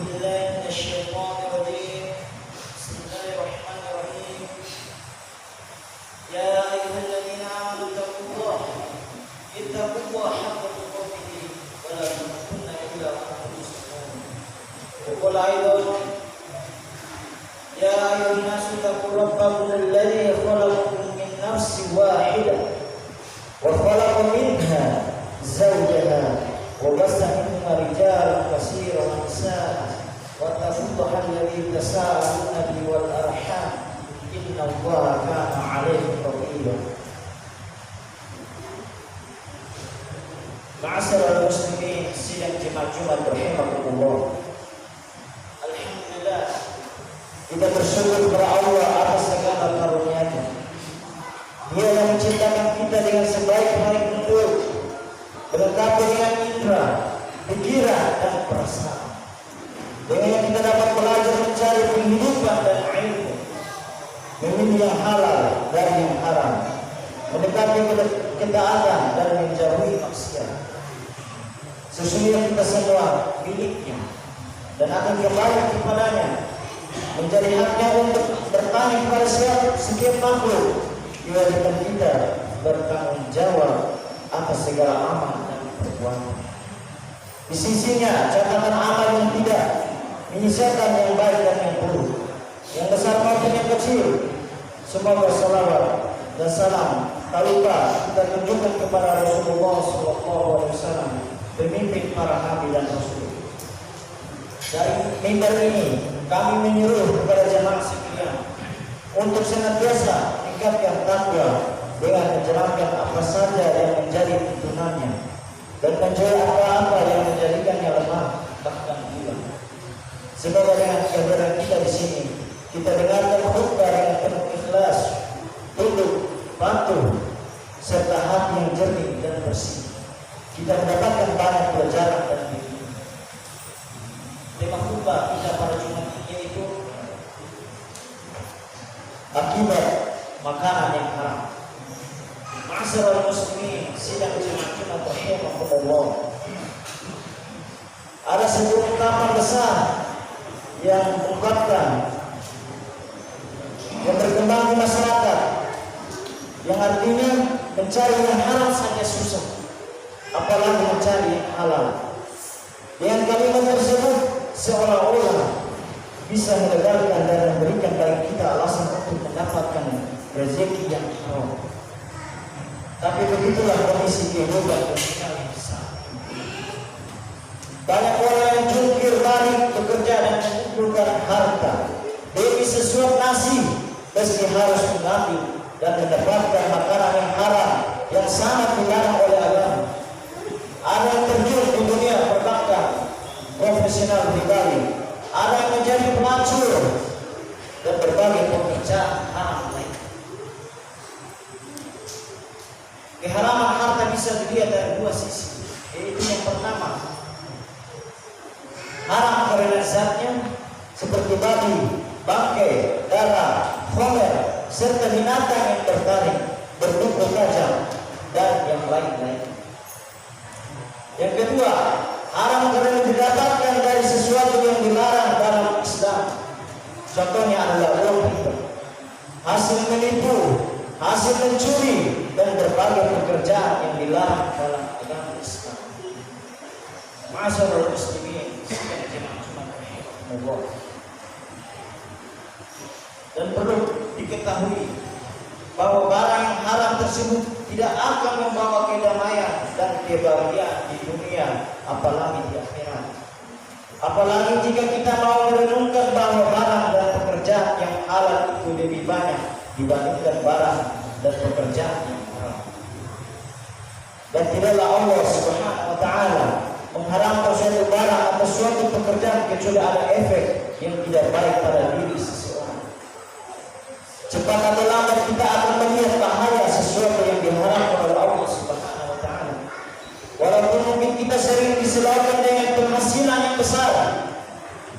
بالله من الشيطان الرجيم. بسم الله الرحمن الرحيم. يا أيها الذين آمنوا اتقوا الله حق تقاته ولا تموتن إلا وأنتم مسلمون. وقال أيضا يا أيها الناس اتقوا ربكم الذي خلقكم من نفس واحدة وخلق منها زوجها وبث منهما رجالا كثيرا ونساء واتقوا الله الذي تساءلون به والأرحام إن الله كان عليكم رقيبا. Ma'asyiral muslimin sidang jemaah Jumat rahimakumullah. Alhamdulillah, kita bersyukur kepada Allah atas segala karunia-Nya. Dia yang menciptakan kita dengan sebaik-baik bentuk, berlengkapi dengan indera, pikiran dan perasaan. Dengan yang kita dapat belajar mencari penghidupan dan ilmu, memilih yang halal dari yang haram, mendekati ketaatan dan menjauhi maksiat. Sesungguhnya kita semua miliknya dan akan kembali kepadanya, menjadi haknya untuk bertanya kepada setiap makhluk. Diwajibkan kita bertanggung jawab atas segala amal dan perbuatan. Di sisinya catatan amal yang tidak menyisakan yang baik dan yang buruk, yang besar maupun yang kecil. Semoga salawat dan salam tak lupa kita tunjukkan kepada Rasulullah SAW, pemimpin para nabi dan rasul. Dari mimbar ini kami menyuruh kepada jemaah sekalian untuk senantiasa meningkatkan takwa dengan menjalankan apa saja yang menjadi tuntunannya dan menjauhi apa-apa yang menjadikannya lemah bahkan hilang. Semoga dengan kehadiran kita di sini kita dengarkan khutbah dengan penuh ikhlas, tunduk, patuh, serta hati yang jernih dan bersih. Kita mendapatkan banyak pelajaran dan ilmu. Tema khutbah kita pada Jumat ini yaitu akibat makanan yang haram. Ma'asyiral muslimin sidang jemaah Jumat rahimakumullah. Ada sebuah ungkapan besar yang mengungkapkan yang berkembang di masyarakat, yang artinya mencari yang haram saja susah, apalagi mencari yang halal. Dengan kalimat tersebut seolah-olah bisa melegalkan dan memberikan bagi kita alasan untuk mendapatkan rezeki yang haram. Tapi begitulah kondisi kehidupan kita yang besar. Banyak orang yang jungkir balik bekerja dan mengumpulkan harta demi sesuap nasi, meski harus mengambil dan mendapatkan makanan yang haram yang sangat dilarang oleh agama. Ada yang terjun di dunia perbankan, profesional di Bali, ada yang menjadi pelacur dan berbagai pekerjaan haram lain. Keharaman harta bisa dilihat dari dua sisi, yaitu yang pertama, haram karena zatnya seperti babi, bangkai, darah, khomer, serta binatang yang tertarik, bertubuh tajam, dan yang lain-lain. Yang kedua, haram karena didapatkan dari sesuatu yang dilarang dalam Islam. Contohnya adalah uang riba, hasil menipu, hasil mencuri, dan berbagai pekerjaan yang dilarang dalam agama Islam. Ma'asyiral muslimin sidang jemaah Jumat rahimakumullah. Dan perlu diketahui bahwa barang yang haram tersebut tidak akan membawa kedamaian dan kebahagiaan di dunia, apalagi di akhirat. Apalagi jika kita mau merenungkan bahwa barang dan pekerjaan yang halal itu lebih banyak dibandingkan barang dan pekerjaan yang haram. Dan tidaklah Allah Subhanahu wa Ta'ala mengharamkan suatu barang atau suatu pekerjaan kecuali ada efek yang tidak baik pada diri seseorang. Cepat atau lambat kita akan melihat bahaya sesuatu yang diharamkan oleh Allah Subhanahu wa Ta'ala. Walaupun mungkin kita sering diselamatkan dengan penghasilan yang besar,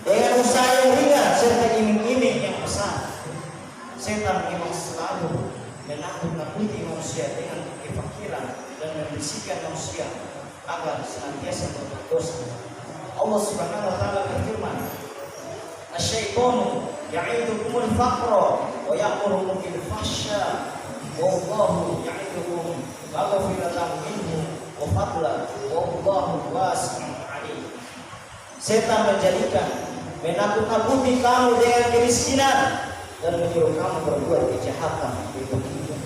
dengan usaha yang ringan serta iming-iming yang besar, setan memang selalu menakut-nakuti manusia dengan kefakiran dan membisikkan manusia agar senantiasa berbuat dosa. Allah Subhanahu wa Ta'ala berfirman, Asyaitonu ya'idukumul faqra wa ya'murukum bil fahsya wallahu ya'idukum maghfiratan minhu wa fadlan wallahu wasi'un alim. Setan menakut-nakuti kamu dengan kemiskinan dan menyuruh kamu berbuat kejahatan di dunia.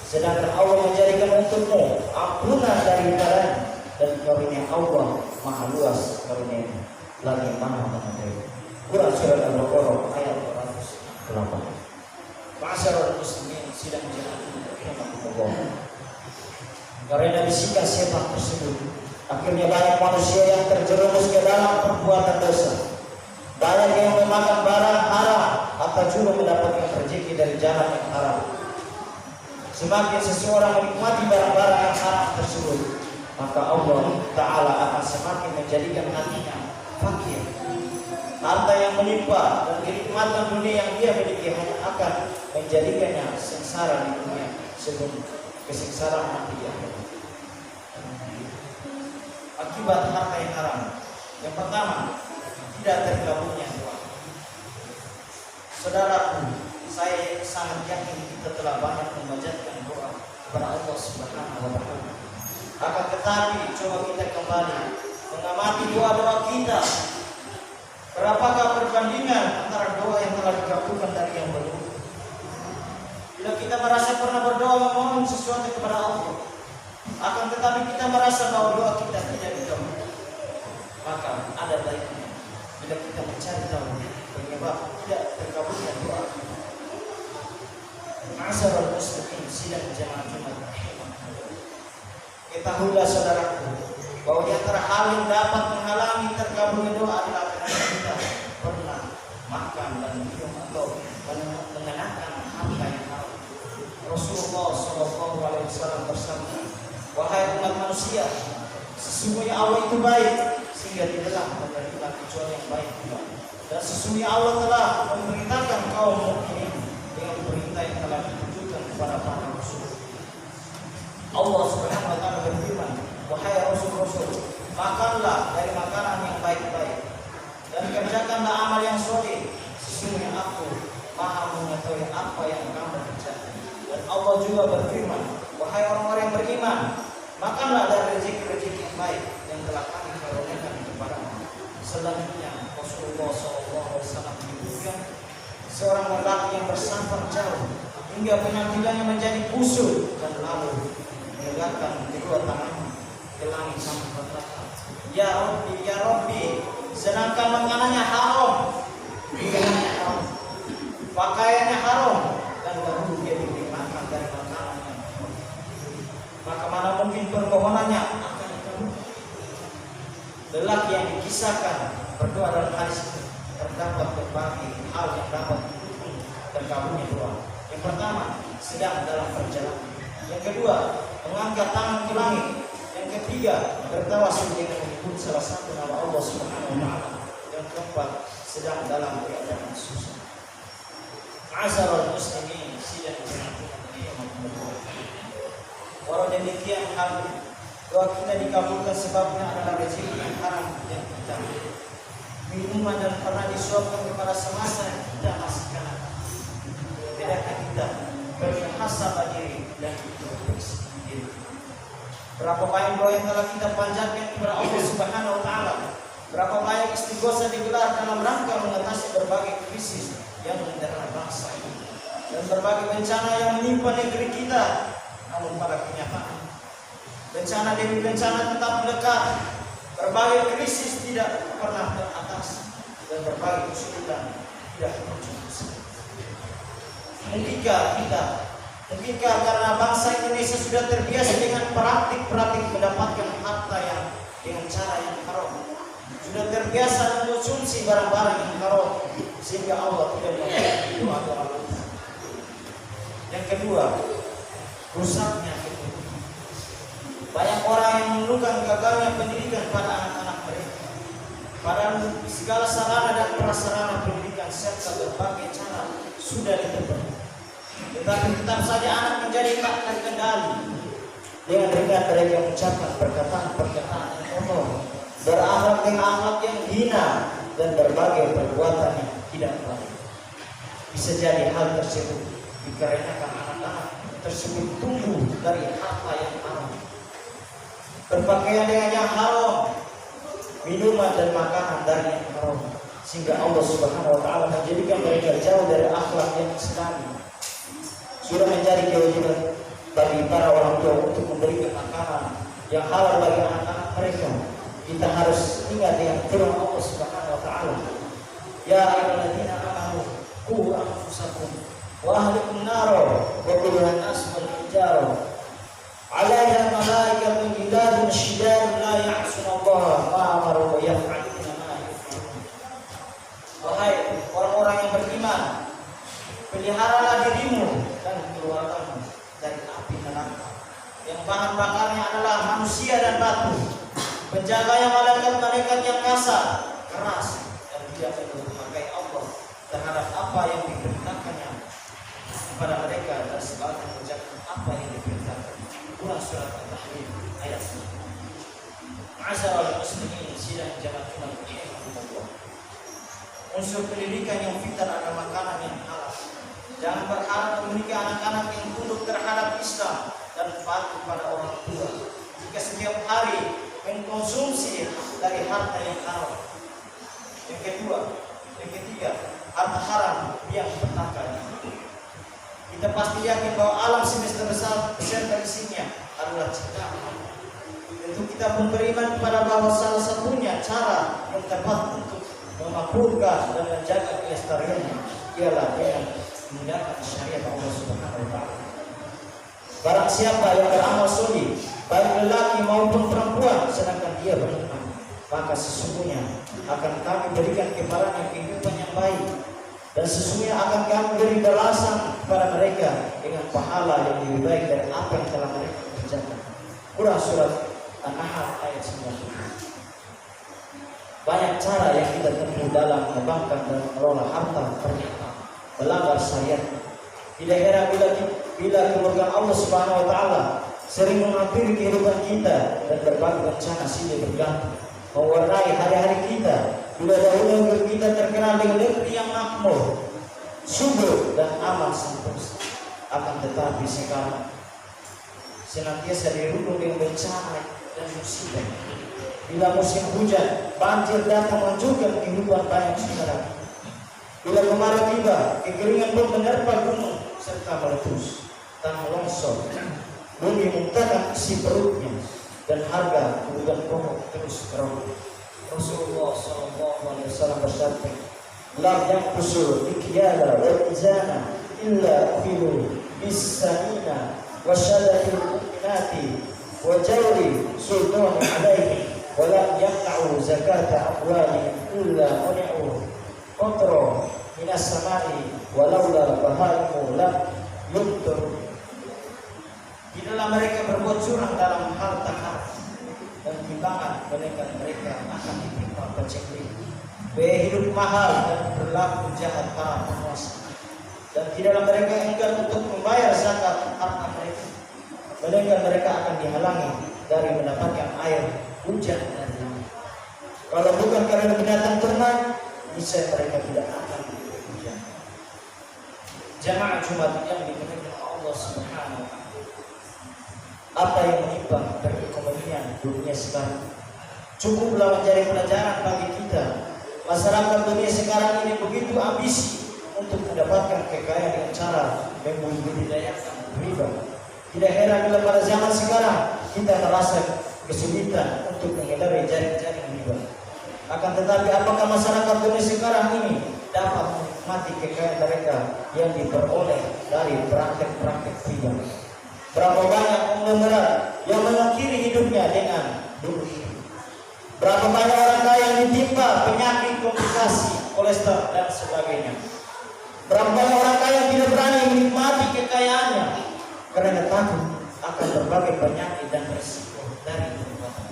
Sedangkan Allah menjadikan untukmu ampunan daripadanya, dan karunia Allah maha luas karunia lagi maha mengetahui. Quran surat Al-Baqarah ayat 408. Ma'asyiral muslimin sidang jemaah rahimakumullah. Karena bisikan setan tersebut, akhirnya banyak manusia yang terjerumus ke dalam perbuatan dosa. Banyak yang memakan barang haram atau juga mendapatkan rezeki dari jalan yang haram. Semakin seseorang menikmati barang-barang yang haram tersebut, maka Allah Ta'ala akan semakin menjadikan hatinya fakir. Harta yang melimpah dan kenikmatan dunia yang dia miliki hanya akan menjadikannya sengsara di dunia sebelum kesengsaraan nanti di akhirat. Akibat harta yang haram, yang pertama, tidak terkabulnya doa. Saudaraku, saya sangat yakin kita telah banyak memanjatkan doa kepada Allah Subhanahu wa Ta'ala. Akan tetapi coba kita kembali mengamati doa-doa kita. Berapakah perbandingan antara doa yang telah dikabulkan dari yang belum? Bila kita merasa pernah berdoa memohon sesuatu kepada Allah, akan tetapi kita merasa bahwa doa kita tidak dikabulkan, maka ada baiknya bila kita mencari tahu penyebab tidak terkabulnya doa. Ma'asyiral muslimin sidang jemaah Jumat. Ketahuilah saudaraku bahwa di antara hal yang dapat menghalangi terkabulnya doa adalah karena kita pernah makan dan minum atau mengenakan harta yang haram. Rasulullah SAW bersabda, wahai umat manusia, sesungguhnya Allah itu baik sehingga tidaklah memberikan kecuali yang baik juga. Dan sesungguhnya Allah telah memerintahkan kaum mukminin dengan perintah yang telah ditujukan kepada para rasul. Allah Subhanahu wa Ta'ala berfirman, wahai rasul-rasul, makanlah dari makanan yang baik-baik dan kerjakanlah amal yang soleh. Sesungguhnya aku maha mengetahui apa yang kamu kerjakan. Dan Allah juga berfirman, wahai orang-orang yang beriman, makanlah dari rezeki-rezeki yang baik yang telah kami karuniakan kepadamu. Selanjutnya Rasulullah SAW menyebutkan seorang lelaki yang bersafar jauh hingga penampilannya menjadi kusut dan lalu menegakkan kedua tangannya ke langit sambil berkata, ya Rabbi, ya Rabbi, sedangkan makanannya haram, hidangannya haram, pakaiannya haram, dan baru dia diberi makan dari makanannya, maka mana mungkin permohonannya akan dikabulkan. Lelaki yang dikisahkan berdoa dalam hadis itu terdapat berbagai hal yang dapat mendukung terkabulnya doa. Yang pertama, sedang dalam perjalanan. Yang kedua, mengangkat tangan ke langit. Yang ketiga, bertawasul dengan menyebut salah satu nama Allah Subhanahu wa Ta'ala. Yang keempat, sedang dalam keadaan susah. Ma'asyiral muslimin sidang walau demikian hal doa kita dikabulkan sebabnya adalah rezeki yang haram yang kita minuman dan pernah disuapkan kepada semasa kita masih kanak. Bedanya kita bermuhasabah diri dan introspeksi diri. Berapa banyak doa yang telah kita panjatkan kepada Allah Subhanahu wa Ta'ala. Berapa banyak istighosah digelar dalam rangka mengatasi berbagai krisis yang mendera bangsa ini dan berbagai bencana yang menimpa negeri kita. Namun pada kenyataan bencana demi bencana tetap mendekat. Berbagai krisis tidak pernah teratasi dan berbagai kesulitan tidak terjadi. Mungkinkah karena bangsa Indonesia sudah terbiasa dengan praktik-praktik mendapatkan harta yang dengan cara yang haram, sudah terbiasa mengkonsumsi barang-barang yang haram, sehingga Allah tidak memberi doa-doa kita. Yang kedua, rusaknya ekonomi. Banyak orang yang mengeluhkan gagalnya pendidikan pada anak-anak mereka. Padahal segala sarana dan prasarana pendidikan serta berbagai cara sudah ditemukan. Tetapi tetap saja anak menjadi tak terkendali. Dengan ringan mereka mengucapkan perkataan-perkataan yang kotor, berakhlak dengan akhlak yang hina, dan berbagai perbuatan yang tidak baik. Bisa jadi hal tersebut dikarenakan anak-anak tersebut tumbuh dari harta yang haram, berpakaian dengan yang haram, minuman dan makanan dari yang haram, sehingga Allah Subhanahu wa taala menjadikan mereka jauh dari akhlak yang islami. Sudah menjadi kewajiban bagi para orang tua untuk memberikan makanan yang halal bagi anak-anak mereka. Kita harus ingat dengan firman Allah Subhanahu wa taala, ya ayyuhalladzina amanu qu anfusakum wa ahlikum nara wa qudha an-nas wal hijara 'alaiha malaikatun ghilazun shidadun la ya'suna Allah ma amara wa yaf'aluna ma yu'marun. Wahai orang-orang yang beriman, peliharalah dirimu dan keluargamu dari api neraka yang bahan bakarnya adalah manusia dan batu. Penjaganya malaikat-malaikat yang kasar, keras, dan tidak memakai Allah terhadap apa yang diperintahkannya kepada mereka dan sebaliknya mengerjakan apa yang diperintahkan. Quran surat At-Tahrim ayat 9. Ma'asyiral muslimin sidang jamaah Allah. Unsur pendidikan yang fitrah adalah makanan yang halal. Jangan berharap memiliki anak-anak yang tunduk terhadap Islam dan patuh pada orang tua jika setiap hari mengkonsumsi dari harta yang haram. Yang ketiga, harta haram yang petaka. Kita pasti yakin bahwa alam semesta besar beserta isinya adalah ciptaan. Tentu kita pun beriman kepada bahwa salah satunya cara yang tepat untuk memakmurkan dan menjaga kelestariannya ialah dengan menggunakan syariat Allah Subhanahu wa taala. Barang siapa yang beramal soleh, baik lelaki maupun perempuan, sedangkan dia beriman, maka sesungguhnya akan kami berikan kepadanya kehidupan yang baik, dan sesungguhnya akan kami beri balasan kepada mereka dengan pahala yang lebih baik dari apa yang telah mereka kerjakan. Quran surat An-Nahl ayat 9. Banyak cara yang kita tempuh dalam mengembangkan dan mengelola harta ternyata melanggar syariat. Tidak heran bila kemuliaan Allah Subhanahu wa taala sering menghampiri kehidupan kita dan berbagai bencana silih berganti mewarnai hari-hari kita. Bila dahulu kita terkenal dengan negeri yang makmur, subur dan aman sentosa, akan tetapi sekarang senantiasa dirundung dengan bencana dan musibah. Bila musim hujan, banjir datang menghancurkan kehidupan banyak saudara. Bila kemarau tiba, kekeringan pun menerpa gunung serta meletus, tanah longsor, bumi muntahkan isi perutnya, dan harga kebutuhan pokok terus meroket. Rasulullah SAW bersabda, "Lam yanqusul mikyala wal mizana illa ukhilu bis-sanina wa syada'il mu'minati wa jawri sultani 'alaihim wa lam yaqta'u zakata amwalihim illa muni'u qatra minas samai walaula bahaimu lam yumtur." Tidaklah mereka berbuat curang dalam harta haram dan timbangan mereka akan ditimpa paceklik. Biaya hidup mahal dan berlaku jahat para penguasa, dan tidaklah mereka enggan untuk membayar zakat harta mereka, melainkan mereka akan dihalangi dari mendapatkan air hujan dan langit. Kalau bukan karena binatang ternak, niscaya mereka tidak akan hujan. Jamaah Jumat yang dimuliakan Allah Subhanahu wa taala, apa yang menimpa perekonomian dunia sekarang cukuplah menjadi pelajaran bagi kita. Masyarakat dunia sekarang ini begitu ambisi untuk mendapatkan kekayaan dengan cara membudidayakan riba. Tidak heran bila pada zaman sekarang kita merasa kesulitan untuk menghindari jaring-jaring riba. Akan tetapi apakah masyarakat dunia sekarang ini dapat menikmati kekayaan mereka yang diperoleh dari praktek-praktek riba? Berapa banyak konglomerat yang mengakhiri hidupnya dengan bunuh diri? Berapa banyak orang kaya yang ditimpa penyakit, komplikasi, kolesterol dan sebagainya? Berapa banyak orang kaya yang tidak berani menikmati kekayaannya karena takut akan berbagai penyakit dan risiko dari perbuatan.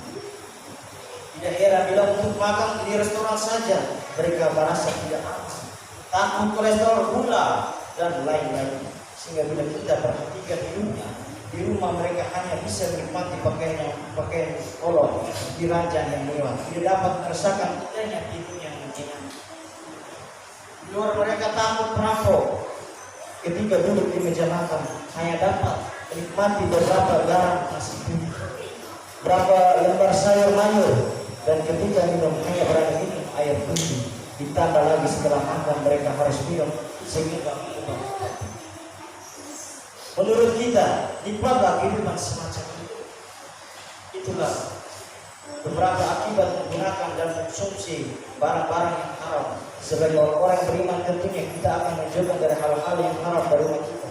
Tidak heran bila untuk makan di restoran saja mereka merasa tidak aman, takut kolesterol, gula dan lain-lain. Sehingga bila kita perhatikan hidupnya, di rumah mereka hanya bisa menikmati pakaian kolor di ranjang yang mewah, tidak dapat merasakan indahnya tidur yang nyenyak. Luar mereka takut perampok. Ketika duduk di meja makan hanya dapat menikmati beberapa garam nasi putih, berapa lembar sayur mayur, dan ketika minum hanya berani minum air putih. Ditambah lagi setelah makan mereka harus minum sehingga menurut kita nikmatlah kehidupan semacam itu. Itulah beberapa akibat menggunakan dan konsumsi barang-barang yang haram. Sebagai orang-orang beriman tentunya kita akan menjauhkan dari hal-hal yang haram dari rumah kita.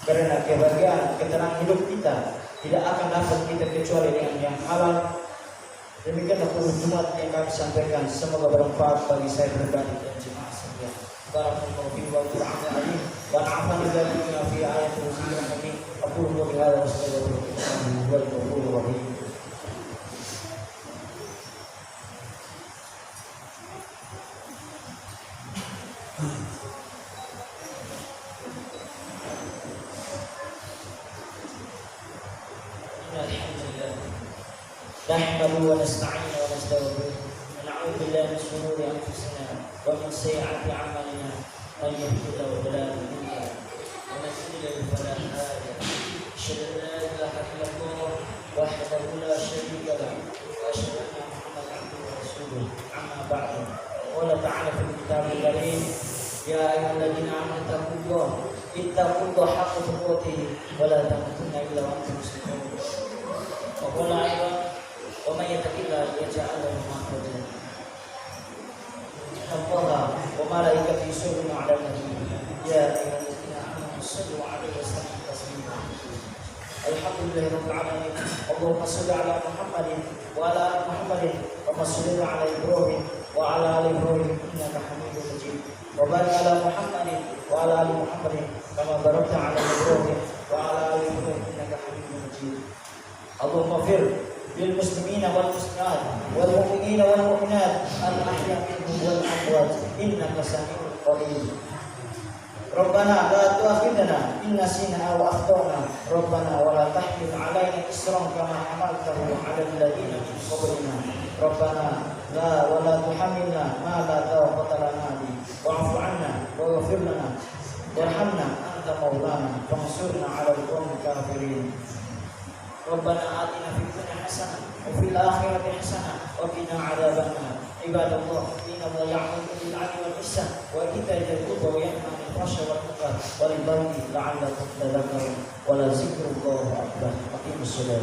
Karena kebahagiaan, ketenangan hidup kita tidak akan dapat kita kecuali dengan yang halal. Demikianlah Jumat yang kami sampaikan. Semoga bermanfaat bagi saya pribadi dan jemaah sekalian. Barakallahu fiikum wa bi'alaihi wa nafa'ani dzalika fi ayatil kursi. Aku qul hadza wa astaghfirullaha wa atubu ilaih. نحمده ونستعينه ونستغفره ونعوذ بالله من شرور انفسنا ومن سيئات اعمالنا من يهده الله فلا مضل له ومن يضلل فلا هادي له اشهد ان لا اله الا الله وحده لا شريك له واشهد ان محمدا عبده ورسوله اما بعد قال تعالى في الكتاب الكريم يا ايها الذين امنوا اتقوا الله حق تقاته ولا تموتن الا وانتم مسلمون وقال ايضا ومن يتق الله يجعل له مخرجا الله وملائكته يصلون على النبي يا ايها الذين امنوا صلوا عليه وسلموا تسليما الحمد لله رب العالمين اللهم صل على محمد وعلى ال محمد كما صليت على ابراهيم وعلى ال ابراهيم انك حميد مجيد وبارك على محمد وعلى ال محمد كما باركت على ابراهيم وعلى ال ابراهيم انك حميد مجيد اللهم اغفر للمسلمين والمسلمات والمؤمنين والمؤمنات الأحياء منهم والأموات إنك سميع قريب ربنا لا تؤاخذنا إن نسينا أو أخطأنا ربنا ولا تحمل علينا إصرا كما حملته على الذين من قبلنا ربنا لا ولا تحملنا ما لا طاقة لنا به واعف عنا واغفر لنا وارحمنا أنت مولانا فانصرنا على القوم الكافرين ربنا آتنا في الدنيا حسنة وفي الآخرة حسنة وقنا عذاب النار عباد الله إن الله يأمر بالعدل والإحسان وإيتاء ذي القربى وينهى عن الفحشاء والمنكر والبغي لعلكم تذكرون ولذكر الله أكبر أقيموا الصلاة